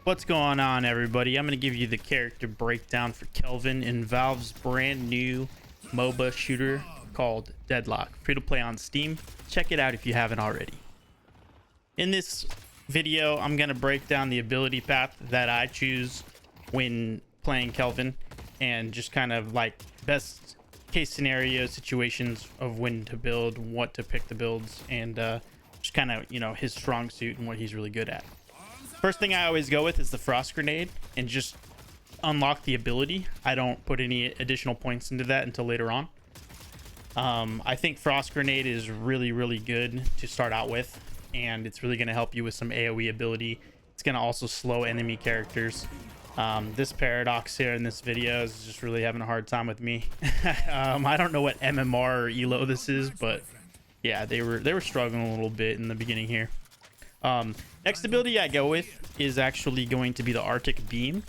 What's going on, everybody? I'm going to give you the character breakdown for Kelvin in Valve's brand new MOBA shooter called Deadlock. Free to play on Steam. Check it out if you haven't already. In this video, I'm going to break down the ability path that I choose when playing Kelvin and just kind of like best case scenario situations of when to build, what to pick the builds, and just kind of, his strong suit and what he's really good at. First thing I always go with is the frost grenade and just unlock the ability. I don't put any additional points into that until later on. I think frost grenade is really good to start out with, and it's really going to help you with some AoE ability. It's going to also slow enemy characters. This paradox here in this video is just really having a hard time with me. I don't know what MMR or ELO this is, but yeah, they were struggling a little bit in the beginning here. Next ability I go with is actually going to be the Arctic Beam.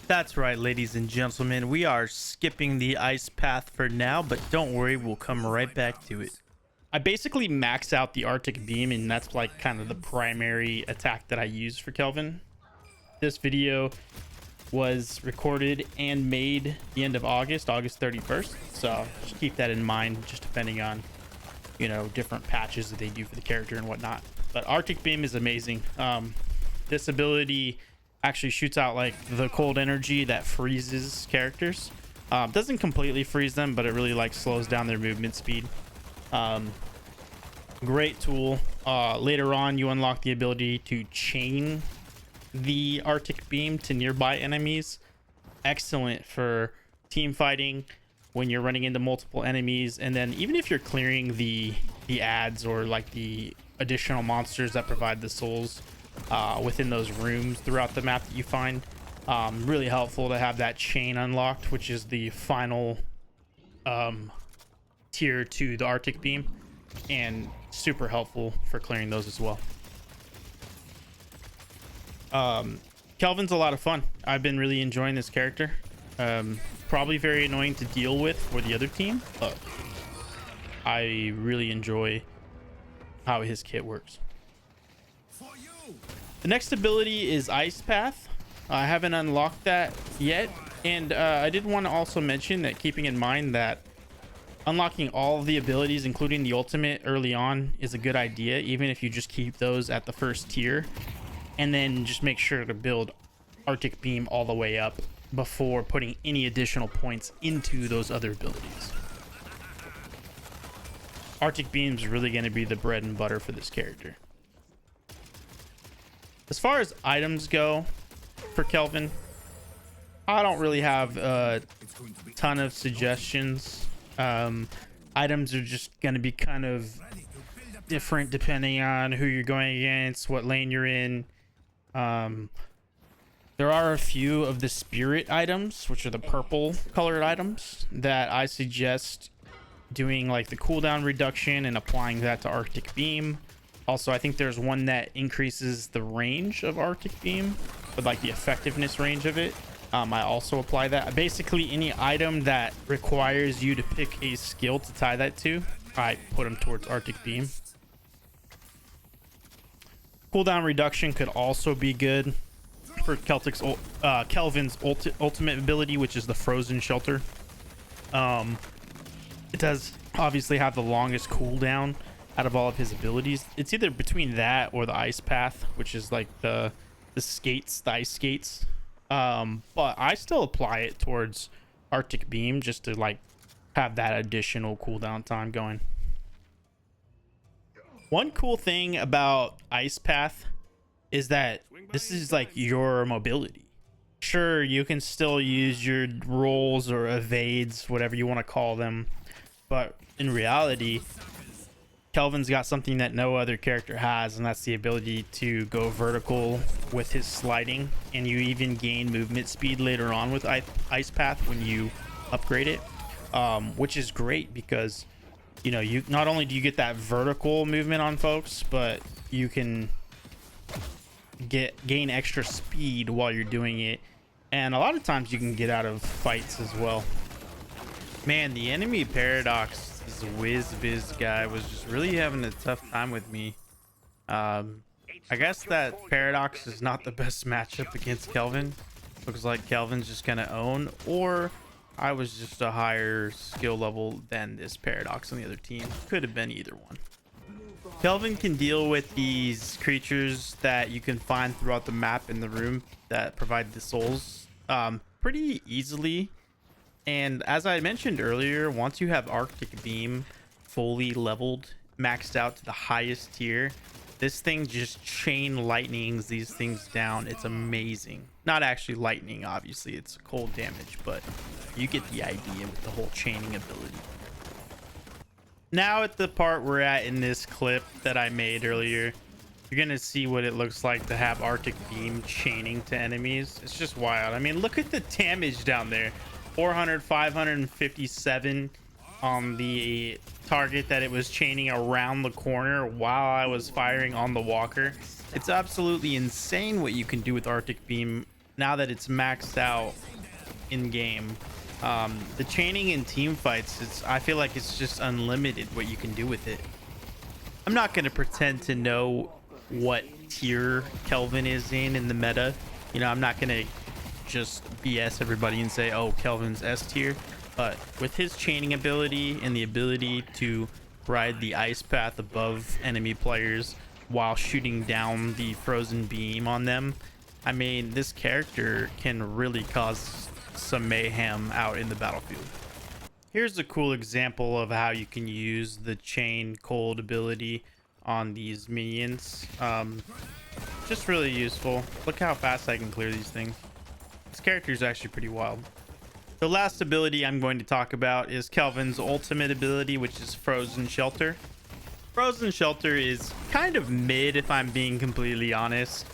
That's right, ladies and gentlemen, we are skipping the ice path for now, but don't worry, we'll come right back to it. I basically max out the Arctic Beam, and that's like kind of the primary attack that I use for Kelvin. This video was recorded and made the end of August 31st, so just keep that in mind, just depending on different patches that they do for the character and whatnot. But Arctic Beam is amazing. This ability actually shoots out like the cold energy that freezes characters. Doesn't completely freeze them, but it really like slows down their movement speed. Great tool. Later on, you unlock the ability to chain the Arctic Beam to nearby enemies. Excellent for team fighting when you're running into multiple enemies, and then even if you're clearing the ads or like the additional monsters that provide the souls within those rooms throughout the map that you find. Really helpful to have that chain unlocked, which is the final tier to the Arctic Beam, and super helpful for clearing those as well. Kelvin's a lot of fun. I've been really enjoying this character. Probably very annoying to deal with for the other team, but I really enjoy how his kit works. The next ability is Ice Path. I haven't unlocked that yet, and I did want to also mention that keeping in mind that unlocking all of the abilities, including the ultimate early on, is a good idea, even if you just keep those at the first tier, and then just make sure to build Arctic Beam all the way up before putting any additional points into those other abilities. Arctic Beam is really going to be the bread and butter for this character. As far as items go for Kelvin, I don't really have a ton of suggestions. Items are just going to be kind of different depending on who you're going against, what lane you're in. There are a few of the spirit items, which are the purple colored items, that I suggest doing like the cooldown reduction and applying that to Arctic Beam. Also, I think there's one that increases the range of Arctic Beam, but like the effectiveness range of it. I also apply that. Basically, any item that requires you to pick a skill to tie that to, I put them towards Arctic Beam. Cooldown reduction could also be good for Kelvin's ultimate ability, which is the Frozen Shelter. It does obviously have the longest cooldown out of all of his abilities. It's either between that or the Ice Path, which is like the skates, the ice skates. But I still apply it towards Arctic Beam just to like have that additional cooldown time going. One cool thing about Ice Path is that this is like your mobility. Sure, you can still use your rolls or evades, whatever you want to call them, but in reality, Kelvin's got something that no other character has, and that's the ability to go vertical with his sliding, and you even gain movement speed later on with Ice Path when you upgrade it, which is great because you not only do you get that vertical movement on folks, but you can gain extra speed while you're doing it, and a lot of times you can get out of fights as well. Man, the enemy paradox, this whiz guy, was just really having a tough time with me. I guess that Paradox is not the best matchup against Kelvin. Looks like Kelvin's just gonna own, or I was just a higher skill level than this Paradox on the other team. Could have been either one. Kelvin can deal with these creatures that you can find throughout the map in the room that provide the souls pretty easily. And as I mentioned earlier, once you have Arctic Beam fully leveled, maxed out to the highest tier, this thing just chain lightnings these things down. It's amazing. Not actually lightning, obviously, it's cold damage, but you get the idea with the whole chaining ability. Now at the part we're at in this clip that I made earlier, you're gonna see what it looks like to have Arctic Beam chaining to enemies. It's just wild. I mean, look at the damage down there. 400, 557 on the target that it was chaining around the corner while I was firing on the walker. It's absolutely insane what you can do with Arctic Beam now that it's maxed out in game. The chaining in team fights, I feel like it's just unlimited what you can do with it. I'm not going to pretend to know what tier Kelvin is in the meta. You know, I'm not going to just BS everybody and say, oh, Kelvin's S tier. But with his chaining ability and the ability to ride the ice path above enemy players while shooting down the frozen beam on them, I mean, this character can really cause some mayhem out in the battlefield. Here's a cool example of how you can use the chain cold ability on these minions. Just really useful. Look how fast I can clear these things. This character is actually pretty wild. The last ability I'm going to talk about is Kelvin's ultimate ability, which is Frozen Shelter. Frozen Shelter is kind of mid, if I'm being completely honest.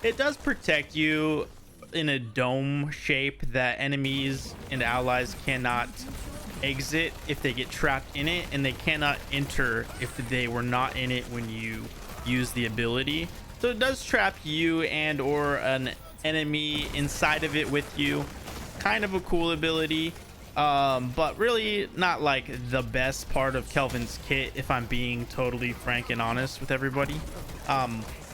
It does protect you in a dome shape that enemies and allies cannot exit if they get trapped in it, and they cannot enter if they were not in it when you use the ability. So it does trap you and or an enemy inside of it with you. Kind of a cool ability, but really not like the best part of Kelvin's kit, if I'm being totally frank and honest with everybody.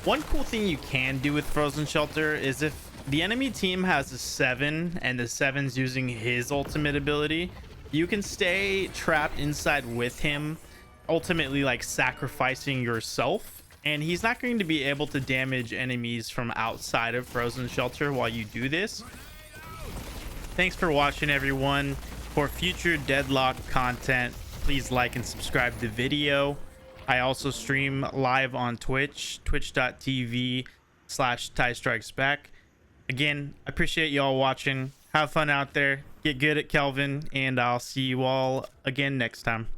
One cool thing you can do with Frozen Shelter is if the enemy team has a 7 and the 7's using his ultimate ability, you can stay trapped inside with him, ultimately like sacrificing yourself, and he's not going to be able to damage enemies from outside of Frozen Shelter while you do this. Thanks for watching, everyone. For future Deadlock content, please like and subscribe to the video. I also stream live on Twitch, twitch.tv/TyStrikesBack. Again, I appreciate y'all watching. Have fun out there. Get good at Kelvin, and I'll see you all again next time.